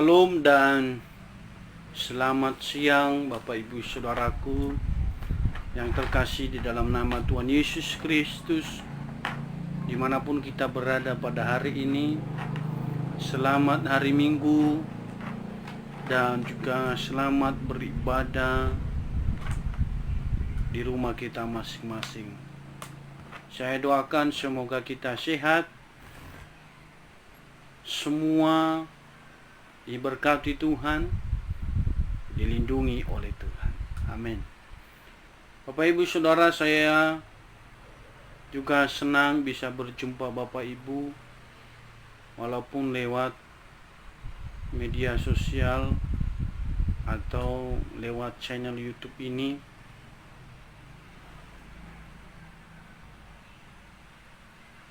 Shalom dan selamat siang Bapak Ibu Saudaraku yang terkasih di dalam nama Tuhan Yesus Kristus. Dimanapun kita berada pada hari ini, selamat hari Minggu dan juga selamat beribadah di rumah kita masing-masing. Saya doakan semoga kita sehat, semua diberkati Tuhan, dilindungi oleh Tuhan. Amin. Bapak Ibu Saudara, saya juga senang bisa berjumpa Bapak Ibu walaupun lewat media sosial atau lewat channel YouTube ini.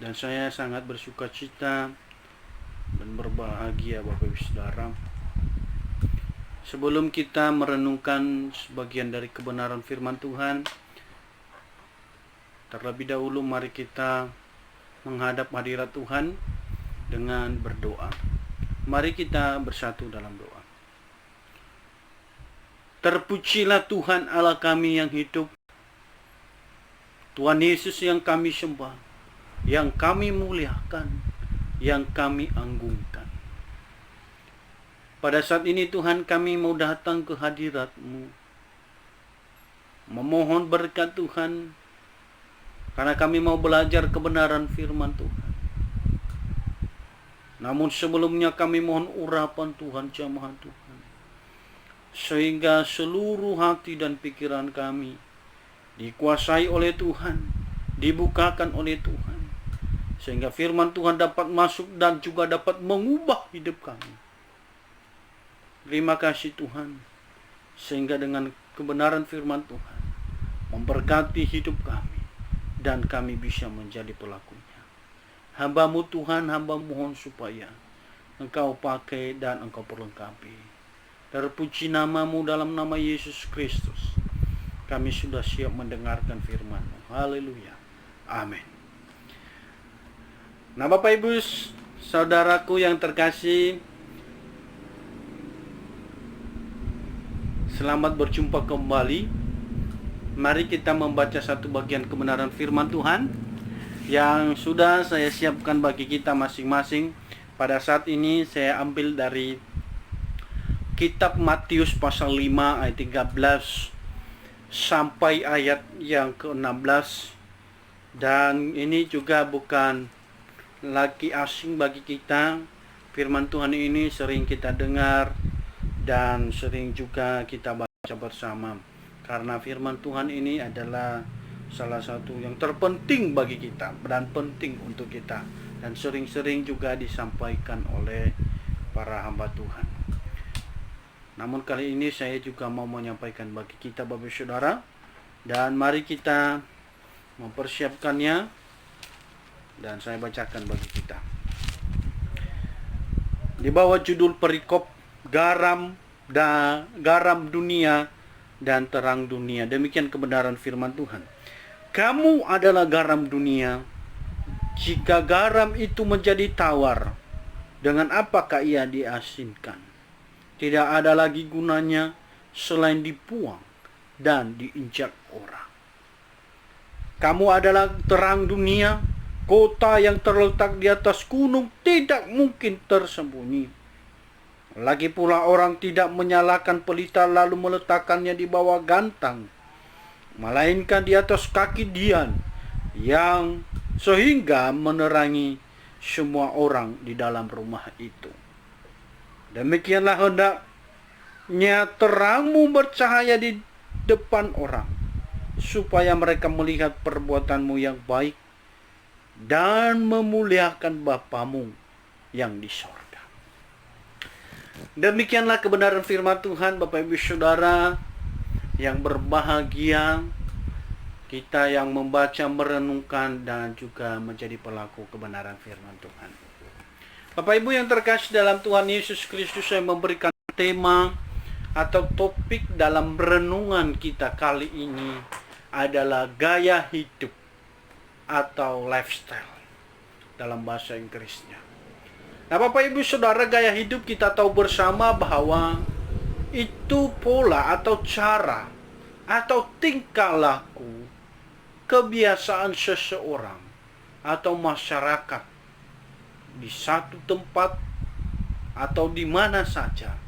Dan saya sangat bersukacita dan berbahagia Bapak Ibu Saudara. Sebelum kita merenungkan sebagian dari kebenaran firman Tuhan, terlebih dahulu mari kita menghadap hadirat Tuhan dengan berdoa. Mari kita bersatu dalam doa. Terpujilah Tuhan Allah kami yang hidup, Tuhan Yesus yang kami sembah, yang kami muliakan, yang kami anggungkan. Pada saat ini Tuhan, kami mau datang ke hadirat-Mu, memohon berkat Tuhan, karena kami mau belajar kebenaran firman Tuhan. Namun sebelumnya kami mohon urapan Tuhan, jamaah Tuhan, sehingga seluruh hati dan pikiran kami dikuasai oleh Tuhan, dibukakan oleh Tuhan, sehingga firman Tuhan dapat masuk dan juga dapat mengubah hidup kami. Terima kasih Tuhan, sehingga dengan kebenaran firman Tuhan memberkati hidup kami dan kami bisa menjadi pelakunya. Hamba-Mu Tuhan, hamba mohon supaya Engkau pakai dan Engkau perlengkapi. Terpuji nama-Mu dalam nama Yesus Kristus. Kami sudah siap mendengarkan firman-Mu. Haleluya. Amin. Nah, Bapak Ibu Saudaraku yang terkasih, selamat berjumpa kembali. Mari kita membaca satu bagian kebenaran firman Tuhan yang sudah saya siapkan bagi kita masing-masing. Pada saat ini saya ambil dari kitab Matius pasal 5 ayat 13 sampai ayat yang ke-16. Dan ini juga bukan lagi asing bagi kita. Firman Tuhan ini sering kita dengar dan sering juga kita baca bersama, karena firman Tuhan ini adalah salah satu yang terpenting bagi kita dan penting untuk kita, dan sering-sering juga disampaikan oleh para hamba Tuhan. Namun kali ini saya juga mau menyampaikan bagi kita Bapak Saudara, dan mari kita mempersiapkannya. Dan saya bacakan bagi kita. Di bawah judul perikop garam dunia dan terang dunia. Demikian kebenaran firman Tuhan. Kamu adalah garam dunia. Jika garam itu menjadi tawar, dengan apakah ia diasinkan? Tidak ada lagi gunanya selain dibuang dan diinjak orang. Kamu adalah terang dunia. Kota yang terletak di atas gunung tidak mungkin tersembunyi. Lagi pula orang tidak menyalakan pelita lalu meletakkannya di bawah gantang, melainkan di atas kaki dian, yang sehingga menerangi semua orang di dalam rumah itu. Demikianlah hendaknya terangmu bercahaya di depan orang, supaya mereka melihat perbuatanmu yang baik dan memuliakan Bapamu yang di sorga. Demikianlah kebenaran firman Tuhan. Bapak Ibu Saudara yang berbahagia, kita yang membaca, merenungkan, dan juga menjadi pelaku kebenaran firman Tuhan. Bapak Ibu yang terkasih dalam Tuhan Yesus Kristus, saya memberikan tema atau topik dalam renungan kita kali ini adalah gaya hidup atau lifestyle dalam bahasa Inggrisnya. Nah, Bapak Ibu Saudara, gaya hidup kita tahu bersama bahwa itu pola atau cara atau tingkah laku, kebiasaan seseorang atau masyarakat di satu tempat atau di mana saja,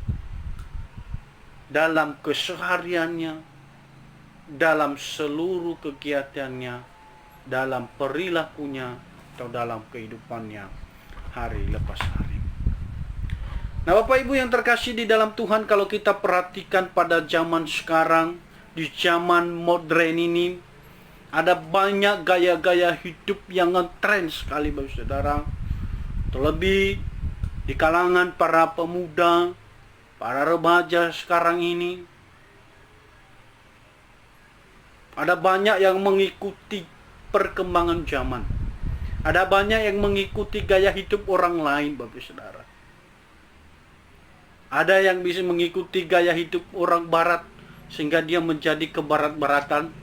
dalam kesehariannya, dalam seluruh kegiatannya, dalam perilakunya, atau dalam kehidupannya hari lepas hari. Nah, Bapak Ibu yang terkasih di dalam Tuhan, kalau kita perhatikan pada zaman sekarang, di zaman modern ini, ada banyak gaya-gaya hidup yang ngetren sekali, Bapak Saudara. Terlebih di kalangan para pemuda, para remaja sekarang ini, ada banyak yang mengikuti perkembangan zaman. Ada banyak yang mengikuti gaya hidup orang lain, Bapak Saudara. Ada yang bisa mengikuti gaya hidup orang barat sehingga dia menjadi kebarat-baratan.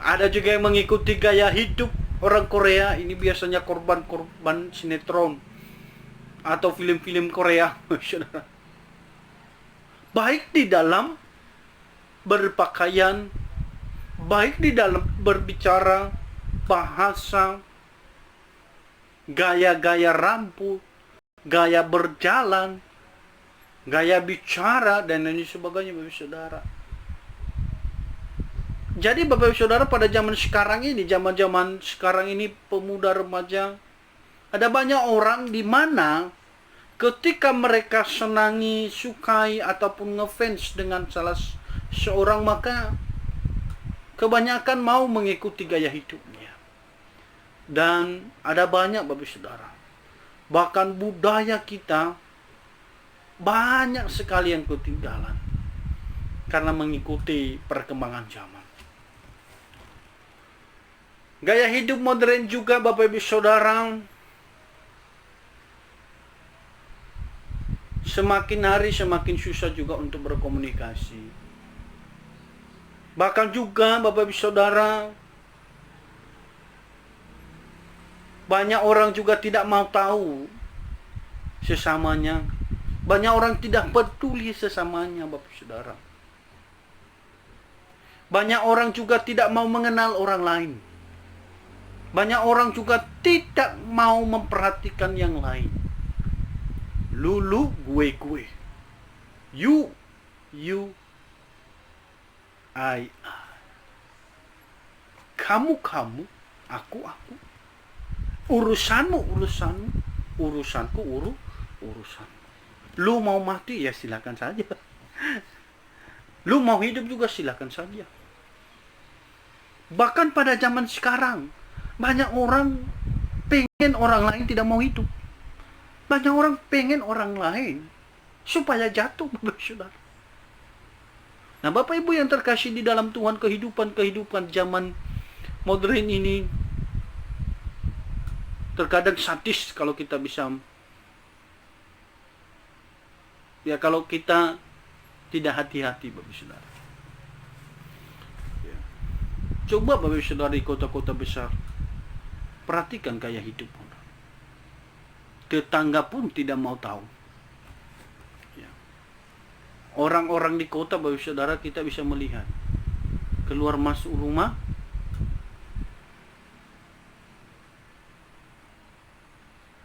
Ada juga yang mengikuti gaya hidup orang Korea. Ini biasanya korban-korban sinetron atau film-film Korea, Saudara. Baik di dalam berpakaian, baik di dalam berbicara, bahasa, gaya-gaya rambut, gaya berjalan, gaya bicara, dan lain sebagainya, Bapak Saudara. Jadi Bapak Saudara, pada zaman sekarang ini, zaman-zaman sekarang ini, pemuda remaja, ada banyak orang di mana ketika mereka senangi, sukai, ataupun ngefans dengan salah seorang, maka kebanyakan mau mengikuti gaya hidupnya. Dan ada banyak, Bapak Saudara, bahkan budaya kita banyak sekali yang ketinggalan karena mengikuti perkembangan zaman. Gaya hidup modern juga, Bapak Ibu Saudara, semakin hari semakin susah juga untuk berkomunikasi. Bahkan juga, Bapak Ibu Saudara, banyak orang juga tidak mau tahu sesamanya. Banyak orang tidak peduli sesamanya, Bapak Saudara. Banyak orang juga tidak mau mengenal orang lain. Banyak orang juga tidak mau memperhatikan yang lain. Lulu, gue. You, I. Kamu, aku. Urusanmu, urusanku, urusan. Lu mau mati, ya silakan saja. Lu mau hidup juga, silakan saja. Bahkan pada zaman sekarang, banyak orang pengen orang lain tidak mau hidup. Banyak orang pengen orang lain supaya jatuh, Bapak Saudara. Nah, Bapak Ibu yang terkasih di dalam Tuhan, kehidupan zaman modern ini terkadang sadis kalau kita bisa, ya, kalau kita tidak hati-hati, Bapak Saudara. Ya. Coba Bapak Saudara di kota-kota besar, perhatikan gaya hidup orang. Tetangga pun tidak mau tahu. Ya. Orang-orang di kota, Bapak Saudara, kita bisa melihat keluar masuk rumah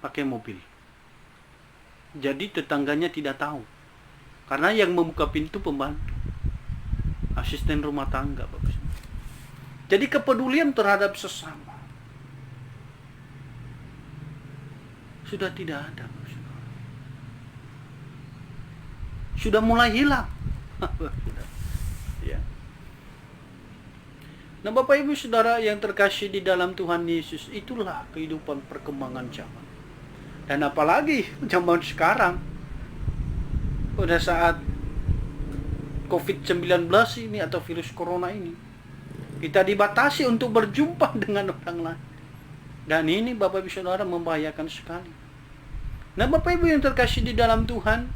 pakai mobil. Jadi tetangganya tidak tahu. Karena yang membuka pintu pembantu, asisten rumah tangga, Bapak. Jadi kepedulian terhadap sesama sudah tidak ada, Bapak. Sudah mulai hilang. Ya. Nah, Bapak Ibu Saudara yang terkasih di dalam Tuhan Yesus, itulah kehidupan perkembangan zaman. Dan apalagi zaman sekarang, pada saat COVID-19 ini atau virus corona ini, kita dibatasi untuk berjumpa dengan orang lain. Dan ini, Bapak Ibu Saudara, membahayakan sekali. Nah, Bapak Ibu yang terkasih di dalam Tuhan,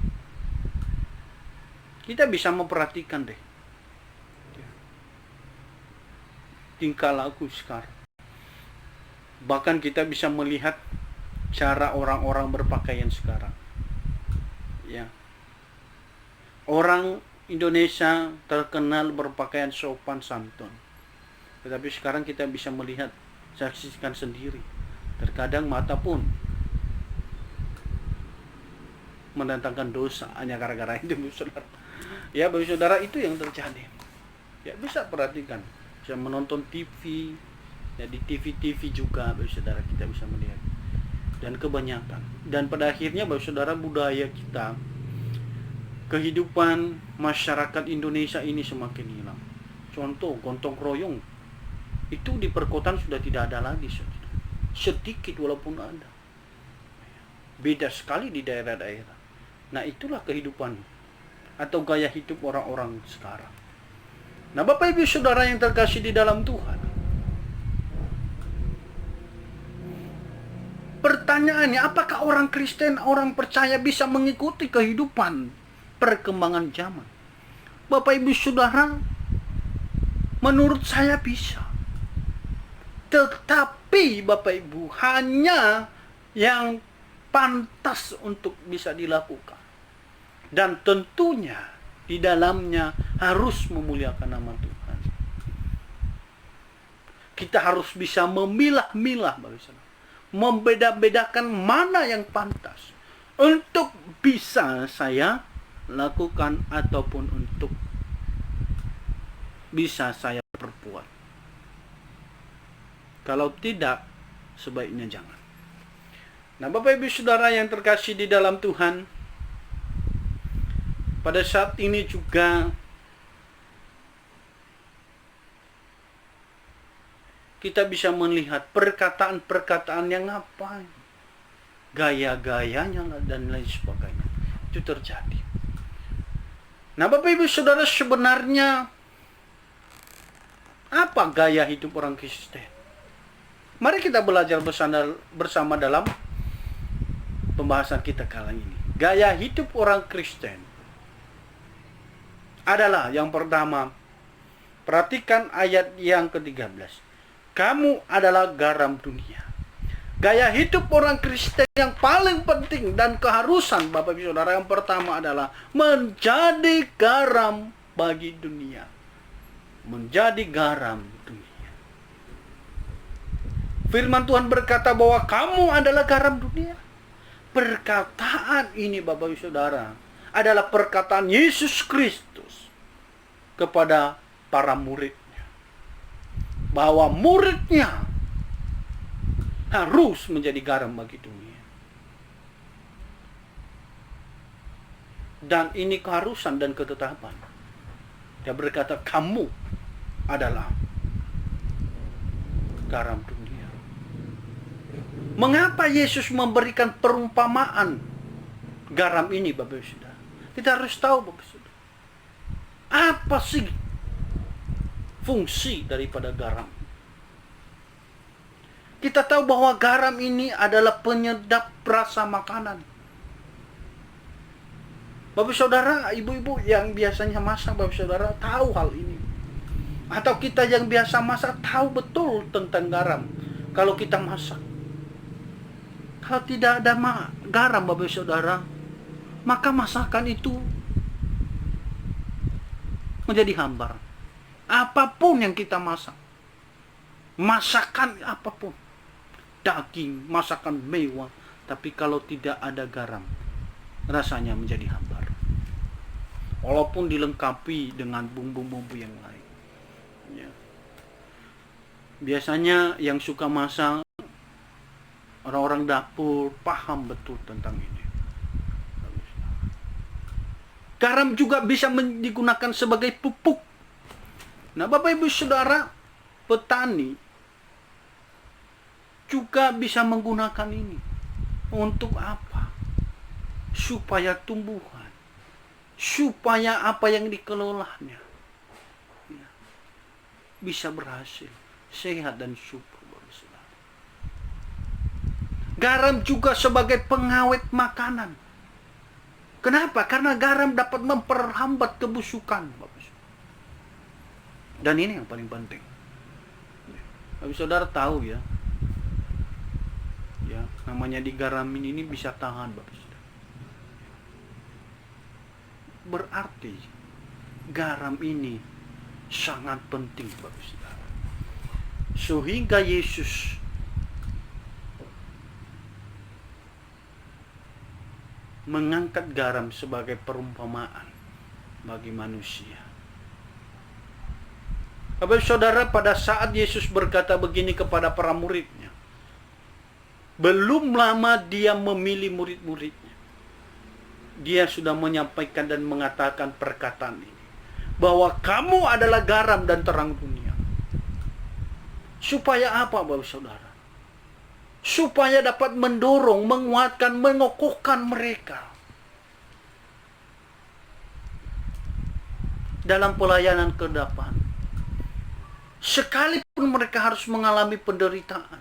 kita bisa memperhatikan deh tingkah laku sekarang. Bahkan kita bisa melihat cara orang-orang berpakaian sekarang. Ya. Orang Indonesia terkenal berpakaian sopan santun. Tetapi sekarang kita bisa melihat, saksikan sendiri. Terkadang mata pun mendatangkan dosa hanya gara-gara itu, saudara. Ya, bagi saudara, itu yang terjadi. Ya, bisa perhatikan, bisa menonton TV, ya di TV juga, bagi saudara, kita bisa melihat. Dan kebanyakan. Dan pada akhirnya, bagi saudara, budaya kita, kehidupan masyarakat Indonesia ini semakin hilang. Contoh, gotong royong itu di perkotaan sudah tidak ada lagi, saudara. Sedikit walaupun ada. Beda sekali di daerah-daerah. Nah, itulah kehidupan atau gaya hidup orang-orang sekarang. Nah, Bapak Ibu Saudara yang terkasih di dalam Tuhan, pertanyaannya, apakah orang Kristen, orang percaya bisa mengikuti kehidupan perkembangan zaman? Bapak Ibu Saudara, menurut saya bisa. Tetapi Bapak Ibu, hanya yang pantas untuk bisa dilakukan. Dan tentunya di dalamnya harus memuliakan nama Tuhan. Kita harus bisa memilah-milah, Bapak Ibu, membeda-bedakan mana yang pantas untuk bisa saya lakukan ataupun untuk bisa saya perbuat. Kalau tidak, sebaiknya jangan. Nah, Bapak Ibu Saudara yang terkasih di dalam Tuhan, pada saat ini juga kita bisa melihat perkataan-perkataan yang apa, gaya-gayanya dan lain sebagainya. Itu terjadi. Nah, Bapak Ibu Saudara, sebenarnya apa gaya hidup orang Kristen? Mari kita belajar bersama dalam pembahasan kita kali ini. Gaya hidup orang Kristen adalah yang pertama, perhatikan ayat yang ke-13. Kamu adalah garam dunia. Gaya hidup orang Kristen yang paling penting dan keharusan, Bapak Ibu Saudara, yang pertama adalah menjadi garam bagi dunia. Menjadi garam dunia. Firman Tuhan berkata bahwa kamu adalah garam dunia. Perkataan ini, Bapak Ibu Saudara, adalah perkataan Yesus Kristus kepada para muridnya. Bahwa muridnya harus menjadi garam bagi dunia. Dan ini keharusan dan ketetapan. Dia berkata, kamu adalah garam dunia. Mengapa Yesus memberikan perumpamaan garam ini, Bapak Ibu Saudara? Kita harus tahu, Bapak Ibu Saudara, apa sih fungsi daripada garam? Kita tahu bahwa garam ini adalah penyedap rasa makanan. Bapak Saudara, ibu-ibu yang biasanya masak, Bapak Saudara, tahu hal ini. Atau kita yang biasa masak tahu betul tentang garam kalau kita masak. Kalau tidak ada garam, Bapak Saudara, maka masakan itu menjadi hambar. Apapun yang kita masak, masakan apapun, daging, masakan mewah, tapi kalau tidak ada garam, rasanya menjadi hambar. Walaupun dilengkapi dengan bumbu-bumbu yang lain. Ya. Biasanya yang suka masak, orang-orang dapur paham betul tentang ini. Garam juga bisa digunakan sebagai pupuk. Nah, Bapak Ibu Saudara, petani juga bisa menggunakan ini. Untuk apa? Supaya tumbuhan, supaya apa yang dikelolanya bisa berhasil, sehat dan subur. Garam juga sebagai pengawet makanan. Kenapa? Karena garam dapat memperhambat kebusukan. Dan ini yang paling penting. Bapak Saudara tahu ya, Ya, namanya digaramin ini bisa tahan, Bapak Saudara. Berarti garam ini sangat penting, Bapak Saudara. Sehingga Yesus mengangkat garam sebagai perumpamaan bagi manusia. Bapak Saudara, pada saat Yesus berkata begini kepada para muridnya, belum lama dia memilih murid-muridnya, dia sudah menyampaikan dan mengatakan perkataan ini, bahwa kamu adalah garam dan terang dunia. Supaya apa, Bapak Saudara? Supaya dapat mendorong, menguatkan, mengokohkan mereka dalam pelayanan ke depan. Sekalipun mereka harus mengalami penderitaan,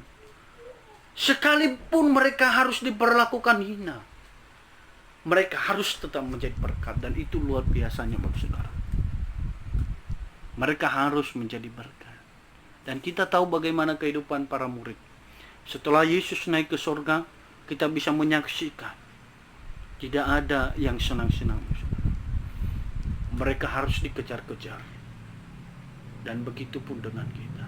sekalipun mereka harus diperlakukan hina, mereka harus tetap menjadi berkat. Dan itu luar biasanya, Bapak Saudara. Mereka harus menjadi berkat. Dan kita tahu bagaimana kehidupan para murid. Setelah Yesus naik ke surga, kita bisa menyaksikan tidak ada yang senang-senang. Mereka harus dikejar-kejar. Dan begitu pun dengan kita.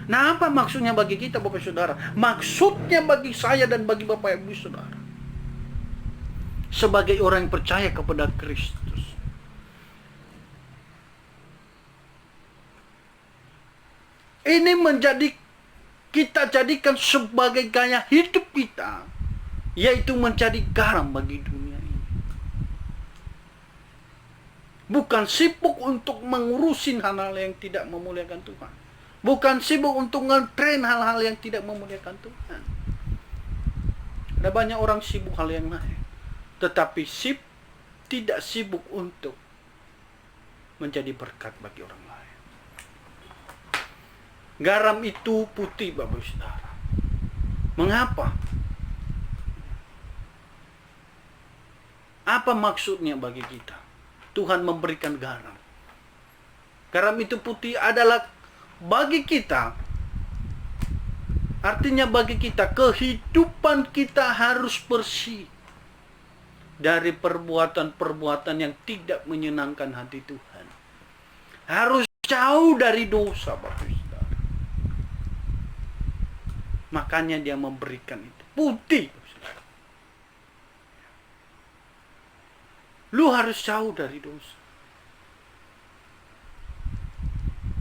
Nah, apa maksudnya bagi kita, Bapak Saudara? Maksudnya bagi saya dan bagi Bapak Ibu Saudara, sebagai orang yang percaya kepada Kristus, ini kita jadikan sebagai gaya hidup kita, yaitu menjadi garam bagi dunia ini. Bukan sibuk untuk mengurusin hal-hal yang tidak memuliakan Tuhan. Bukan sibuk untuk ngetrain hal-hal yang tidak memuliakan Tuhan. Ada banyak orang sibuk hal yang lain, tetapi tidak sibuk untuk menjadi berkat bagi orang lain. Garam itu putih, Bapak Saudara. Mengapa? Apa maksudnya bagi kita? Tuhan memberikan garam. Garam itu putih adalah bagi kita, artinya bagi kita, kehidupan kita harus bersih dari perbuatan-perbuatan yang tidak menyenangkan hati Tuhan. Harus jauh dari dosa, Bapak Saudara. Makanya dia memberikan itu putih, Bapak Saudara. Lu harus jauh dari dosa.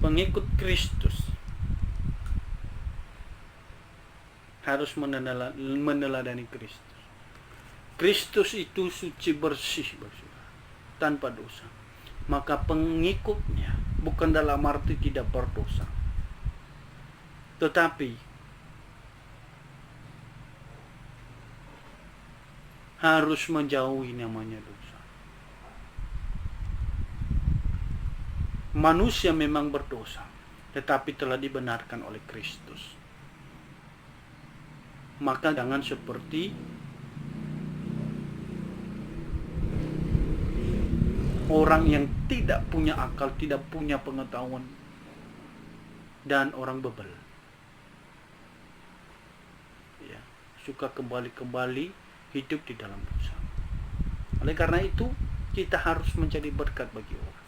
Pengikut Kristus harus meneladani Kristus. Kristus itu suci bersih, Bapak Saudara, tanpa dosa. Maka pengikutnya bukan dalam arti tidak berdosa, tetapi harus menjauhi namanya dosa. Manusia memang berdosa, tetapi telah dibenarkan oleh Kristus. Maka jangan seperti orang yang tidak punya akal, tidak punya pengetahuan, dan orang bebel. Ya, suka kembali-kembali hidup di dalam dosa. Oleh karena itu, kita harus menjadi berkat bagi orang.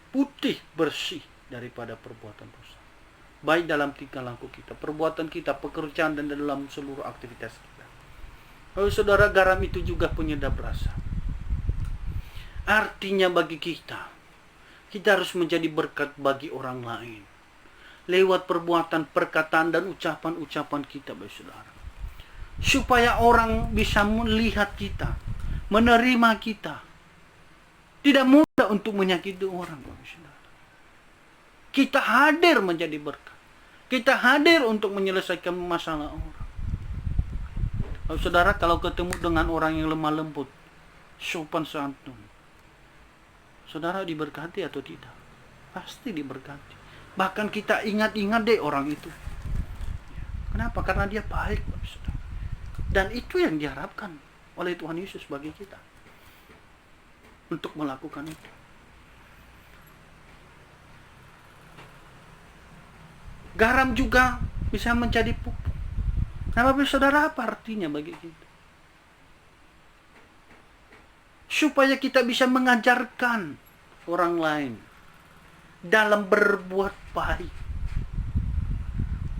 Putih, bersih daripada perbuatan dosa. Baik dalam tingkah laku kita, perbuatan kita, pekerjaan, dan dalam seluruh aktivitas kita. Lalu saudara, garam itu juga penyedap rasa. Artinya bagi kita harus menjadi berkat bagi orang lain. Lewat perbuatan, perkataan, dan ucapan-ucapan kita, baik saudara. Supaya orang bisa melihat kita, menerima kita. Tidak mudah untuk menyakiti orang, Bapak Saudara. Kita hadir menjadi berkat. Kita hadir untuk menyelesaikan masalah orang. Bapak Saudara, kalau ketemu dengan orang yang lemah lembut, sopan santun, saudara diberkati atau tidak? Pasti diberkati. Bahkan kita ingat-ingat deh orang itu. Kenapa? Karena dia baik, Bapak Saudara. Dan itu yang diharapkan oleh Tuhan Yesus bagi kita, untuk melakukan itu. Garam juga bisa menjadi pupuk. Nah, Bapak Saudara, apa artinya bagi kita? Supaya kita bisa mengajarkan orang lain dalam berbuat baik,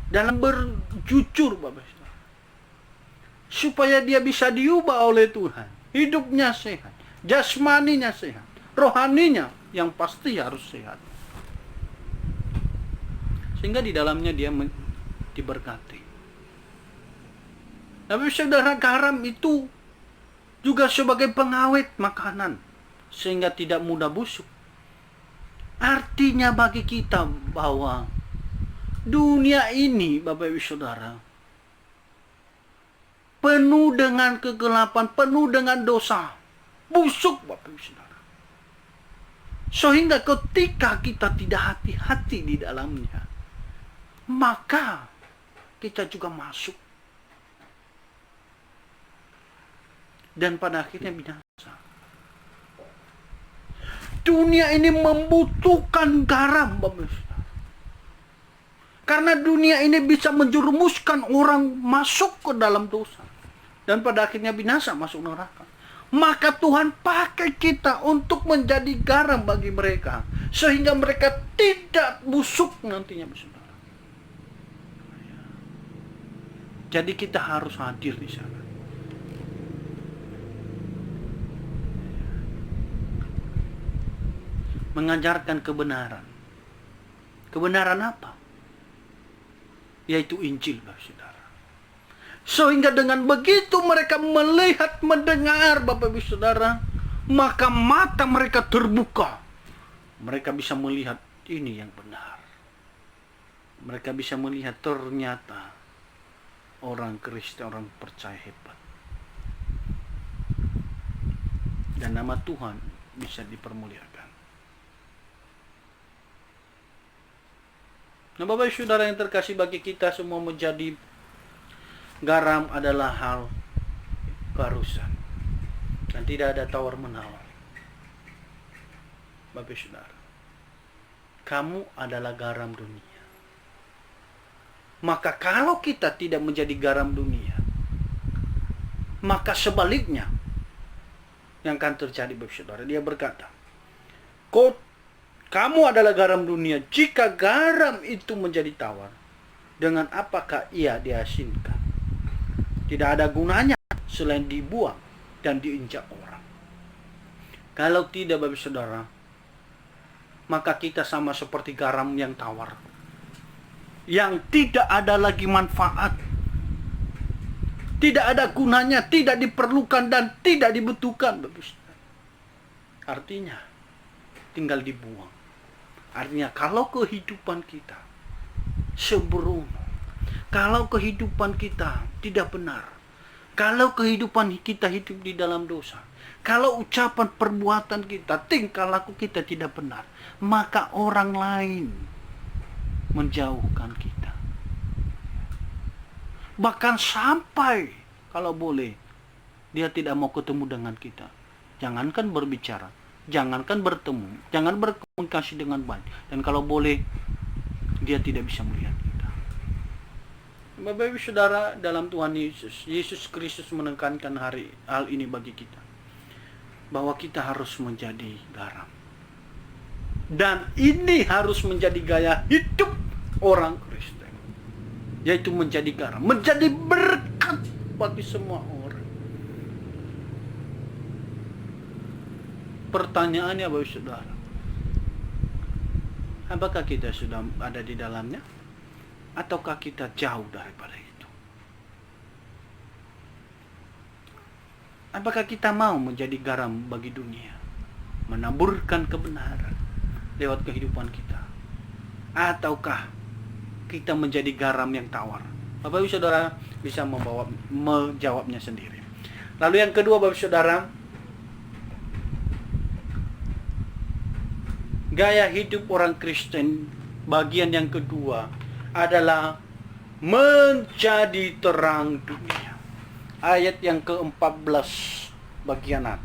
dalam berjujur, Bapak Saudara. Supaya dia bisa diubah oleh Tuhan. Hidupnya sehat, jasmaninya sehat, rohaninya yang pasti harus sehat. Sehingga di dalamnya dia diberkati. Tapi saudara, garam itu juga sebagai pengawet makanan sehingga tidak mudah busuk. Artinya bagi kita bahwa dunia ini, Bapak Ibu Saudara, penuh dengan kegelapan, penuh dengan dosa, busuk, Bapak Ibu Saudara. Sehingga ketika kita tidak hati-hati di dalamnya, maka kita juga masuk. Dan pada akhirnya binasa. Dunia ini membutuhkan garam, Bapak. Karena dunia ini bisa menjerumuskan orang masuk ke dalam dosa. Dan pada akhirnya binasa, masuk neraka. Maka Tuhan pakai kita untuk menjadi garam bagi mereka. Sehingga mereka tidak busuk nantinya, saudara. Jadi kita harus hadir di sana. Mengajarkan kebenaran. Kebenaran apa? Yaitu Injil, Bapak Saudara. Sehingga dengan begitu mereka melihat, mendengar, Bapak Ibu Saudara, maka mata mereka terbuka. Mereka bisa melihat ini yang benar. Mereka bisa melihat ternyata orang Kristen, orang percaya hebat. Dan nama Tuhan bisa dipermuliakan. Nah, Bapak Ibu Saudara yang terkasih, bagi kita semua menjadi garam adalah hal keharusan. Dan tidak ada tawar-menawar. Bapak Ibu Saudara, kamu adalah garam dunia. Maka kalau kita tidak menjadi garam dunia, maka sebaliknya yang akan terjadi, Bapak Ibu Saudara. Dia berkata, kamu adalah garam dunia. Jika garam itu menjadi tawar, dengan apakah ia diasinkan? Tidak ada gunanya selain dibuang dan diinjak orang. Kalau tidak, Bapak Saudara, maka kita sama seperti garam yang tawar, yang tidak ada lagi manfaat, tidak ada gunanya, tidak diperlukan dan tidak dibutuhkan, Bapak Saudara. Artinya tinggal dibuang. Artinya kalau kehidupan kita sembrono, kalau kehidupan kita tidak benar, kalau kehidupan kita hidup di dalam dosa, kalau ucapan perbuatan kita, tingkah laku kita tidak benar, maka orang lain menjauhkan kita. Bahkan sampai kalau boleh dia tidak mau ketemu dengan kita. Jangankan berbicara, jangankan bertemu, jangan berkomunikasi dengan baik. Dan kalau boleh, dia tidak bisa melihat kita. Bapak Ibu Saudara, dalam Tuhan Yesus, Yesus Kristus menekankan hal ini bagi kita. Bahwa kita harus menjadi garam. Dan ini harus menjadi gaya hidup orang Kristen. Yaitu menjadi garam, menjadi berkat bagi semua orang. Pertanyaannya, Bapak Saudara, apakah kita sudah ada di dalamnya? Ataukah kita jauh daripada itu? Apakah kita mau menjadi garam bagi dunia? Menaburkan kebenaran lewat kehidupan kita? Ataukah kita menjadi garam yang tawar? Bapak Ibu Saudara bisa menjawabnya sendiri. Lalu yang kedua, Bapak Saudara, gaya hidup orang Kristen bagian yang kedua adalah menjadi terang dunia. Ayat yang ke-14 bagian A.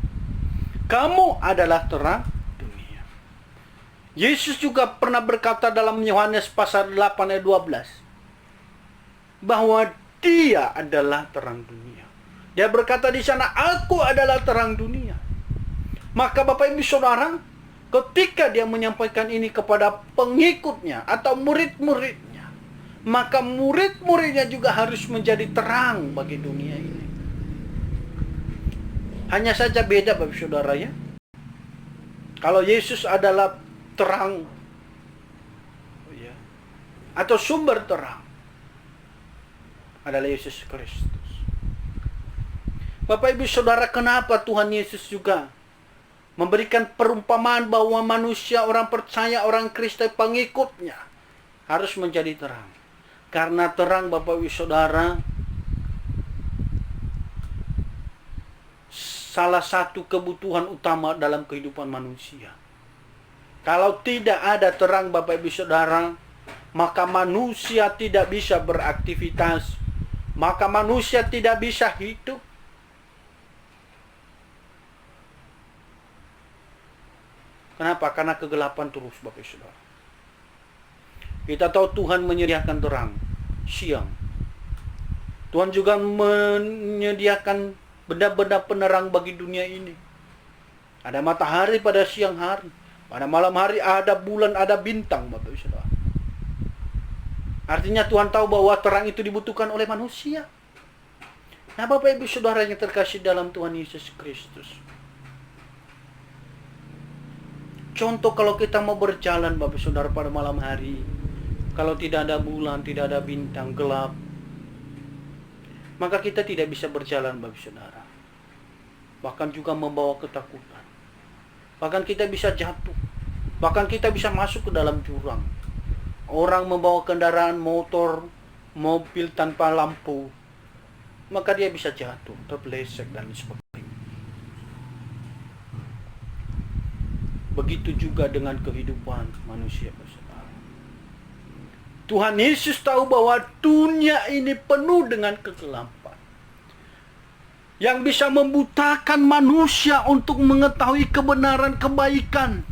Kamu adalah terang dunia. Yesus juga pernah berkata dalam Yohanes pasal 8 ayat 12 bahwa Dia adalah terang dunia. Dia berkata di sana, aku adalah terang dunia. Maka Bapak Ibu Saudara, ketika dia menyampaikan ini kepada pengikutnya atau murid-muridnya, maka murid-muridnya juga harus menjadi terang bagi dunia ini. Hanya saja beda Bapak Ibu Saudara ya. Kalau Yesus adalah terang ya, atau sumber terang adalah Yesus Kristus. Bapak Ibu Saudara, kenapa Tuhan Yesus juga memberikan perumpamaan bahwa manusia, orang percaya, orang Kristen, pengikutnya harus menjadi terang? Karena terang Bapak Ibu Saudara salah satu kebutuhan utama dalam kehidupan manusia. Kalau tidak ada terang Bapak Ibu Saudara, maka manusia tidak bisa beraktivitas, maka manusia tidak bisa hidup. Kenapa? Karena kegelapan terus Bapak Ibu Saudara. Kita tahu Tuhan menyediakan terang siang. Tuhan juga menyediakan benda-benda penerang bagi dunia ini. Ada matahari pada siang hari, pada malam hari ada bulan, ada bintang Bapak Ibu Saudara. Artinya Tuhan tahu bahwa terang itu dibutuhkan oleh manusia. Nah Bapak Ibu Saudara yang terkasih dalam Tuhan Yesus Kristus, contoh kalau kita mau berjalan Bapak Saudara pada malam hari, kalau tidak ada bulan, tidak ada bintang, gelap, maka kita tidak bisa berjalan Bapak Saudara. Bahkan juga membawa ketakutan. Bahkan kita bisa jatuh. Bahkan kita bisa masuk ke dalam jurang. Orang membawa kendaraan motor, mobil tanpa lampu, maka dia bisa jatuh, terpeleset dan sebagainya. Begitu juga dengan kehidupan manusia, saudara. Tuhan Yesus tahu bahwa dunia ini penuh dengan kegelapan yang bisa membutakan manusia untuk mengetahui kebenaran kebaikan.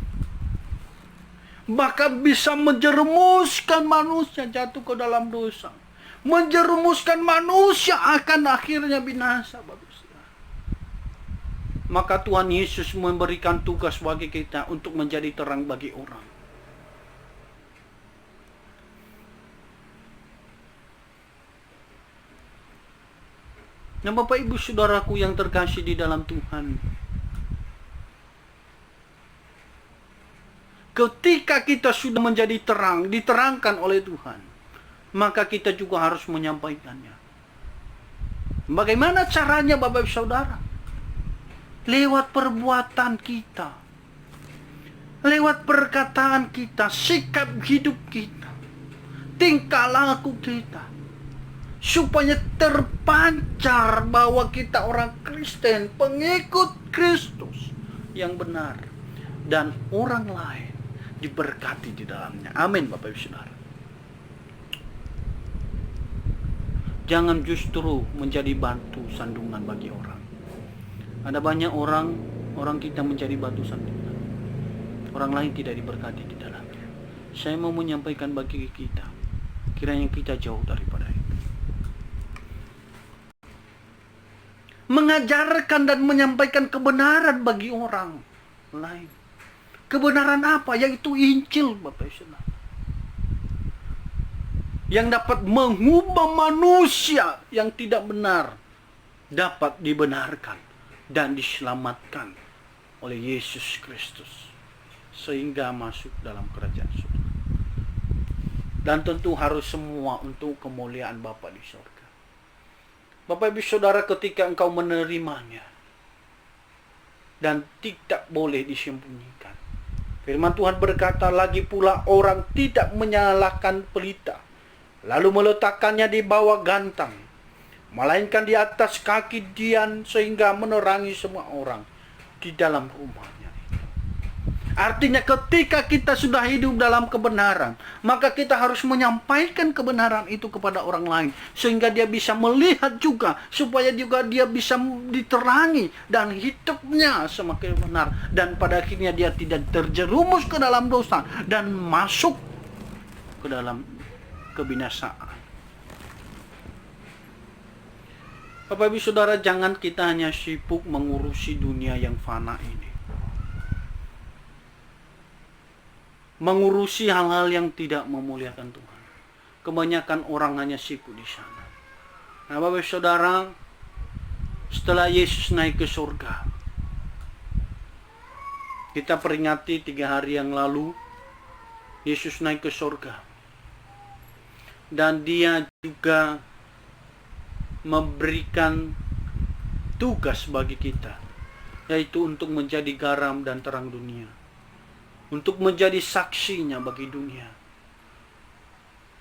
Bahkan bisa menjerumuskan manusia jatuh ke dalam dosa. Menjerumuskan manusia akan akhirnya binasa, Bapak Saudara. Maka Tuhan Yesus memberikan tugas bagi kita untuk menjadi terang bagi orang. Nah Bapak Ibu Saudaraku yang terkasih di dalam Tuhan, ketika kita sudah menjadi terang, diterangkan oleh Tuhan, maka kita juga harus menyampaikannya. Bagaimana caranya Bapak Ibu Saudara? Lewat perbuatan kita, lewat perkataan kita, sikap hidup kita, tingkah laku kita, supaya terpancar bahwa kita orang Kristen, pengikut Kristus yang benar, dan orang lain diberkati di dalamnya. Amin Bapak Ibu Saudara. Jangan justru menjadi batu sandungan bagi orang. Ada banyak orang kita menjadi batu sandungan. Orang lain tidak diberkati di dalamnya. Saya mau menyampaikan bagi kita, kiranya kita jauh daripada itu. Mengajarkan dan menyampaikan kebenaran bagi orang lain. Kebenaran apa? Yaitu Injil, Bapak Ibu Saudara. Yang dapat mengubah manusia yang tidak benar dapat dibenarkan dan diselamatkan oleh Yesus Kristus sehingga masuk dalam kerajaan surga. Dan tentu harus semua untuk kemuliaan Bapa di surga. Bapak Ibu Saudara, ketika engkau menerimanya dan tidak boleh disembunyikan. Firman Tuhan berkata, lagi pula orang tidak menyalakan pelita, lalu meletakkannya di bawah gantang, melainkan di atas kaki Dian, sehingga menerangi semua orang di dalam rumahnya. Artinya ketika kita sudah hidup dalam kebenaran, maka kita harus menyampaikan kebenaran itu kepada orang lain, sehingga dia bisa melihat juga, supaya juga dia bisa diterangi dan hidupnya semakin benar, dan pada akhirnya dia tidak terjerumus ke dalam dosa dan masuk ke dalam kebinasaan. Bapak Ibu Saudara, jangan kita hanya sibuk mengurusi dunia yang fana ini. Mengurusi hal-hal yang tidak memuliakan Tuhan. Kebanyakan orang hanya sibuk di sana. Nah, Bapak Ibu Saudara, setelah Yesus naik ke surga, kita peringati 3 hari yang lalu, Yesus naik ke surga. Dan dia juga memberikan tugas bagi kita, yaitu untuk menjadi garam dan terang dunia, untuk menjadi saksinya bagi dunia,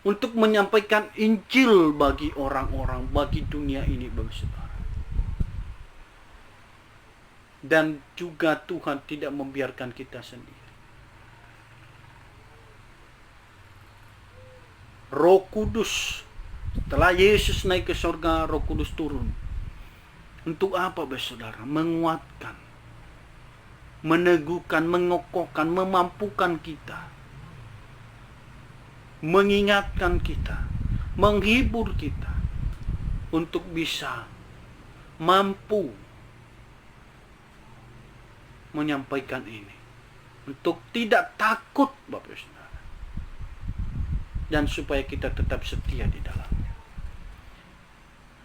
untuk menyampaikan Injil bagi orang-orang, bagi dunia ini, Bapak Saudara. Dan juga Tuhan tidak membiarkan kita sendiri. Roh Kudus, setelah Yesus naik ke surga, Roh Kudus turun. Untuk apa, Bapak Saudara? Menguatkan, meneguhkan, mengokohkan, memampukan kita, mengingatkan kita, menghibur kita, untuk bisa mampu menyampaikan ini. Untuk tidak takut, Bapak Saudara. Dan supaya kita tetap setia di dalamnya.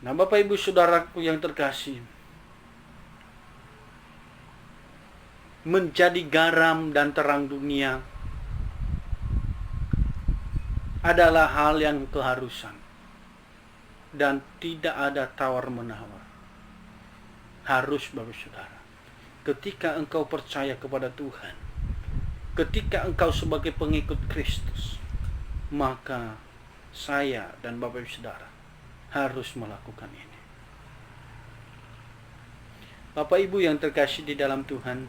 Nah, Bapak Ibu Saudaraku yang terkasih, menjadi garam dan terang dunia adalah hal yang keharusan dan tidak ada tawar-menawar. Harus, Bapak Saudara, ketika engkau percaya kepada Tuhan, ketika engkau sebagai pengikut Kristus, maka saya dan Bapak Ibu Saudara harus melakukan ini. Bapak Ibu yang terkasih di dalam Tuhan,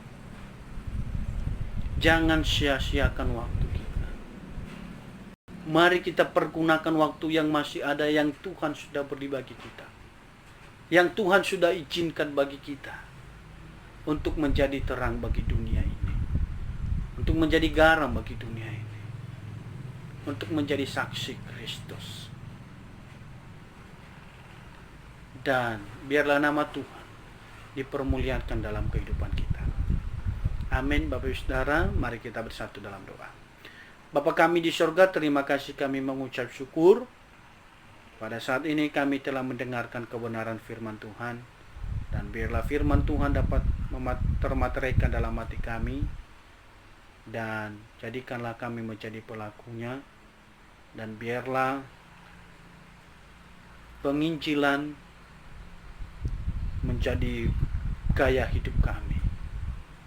jangan sia-siakan waktu kita. Mari kita pergunakan waktu yang masih ada, yang Tuhan sudah beri bagi kita, yang Tuhan sudah izinkan bagi kita, untuk menjadi terang bagi dunia ini, untuk menjadi garam bagi dunia ini, untuk menjadi saksi Kristus. Dan biarlah nama Tuhan dipermuliakan dalam kehidupan kita. Amin. Bapak Ibu Saudara, mari kita bersatu dalam doa. Bapa kami di surga, terima kasih, kami mengucap syukur. Pada saat ini kami telah mendengarkan kebenaran firman Tuhan. Dan biarlah firman Tuhan dapat termateraikan dalam hati kami. Dan jadikanlah kami menjadi pelakunya. Dan biarlah penginjilan menjadi gaya hidup kami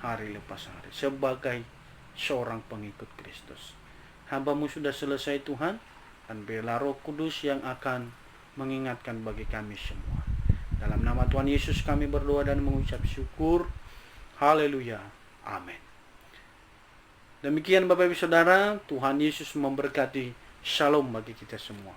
hari lepas hari sebagai seorang pengikut Kristus. Hamba-Mu sudah selesai, Tuhan, dan biarlah Roh Kudus yang akan mengingatkan bagi kami semua. Dalam nama Tuhan Yesus kami berdoa dan mengucap syukur. Haleluya. Amin. Demikian Bapak Ibu Saudara, Tuhan Yesus memberkati. Shalom bagi kita semua.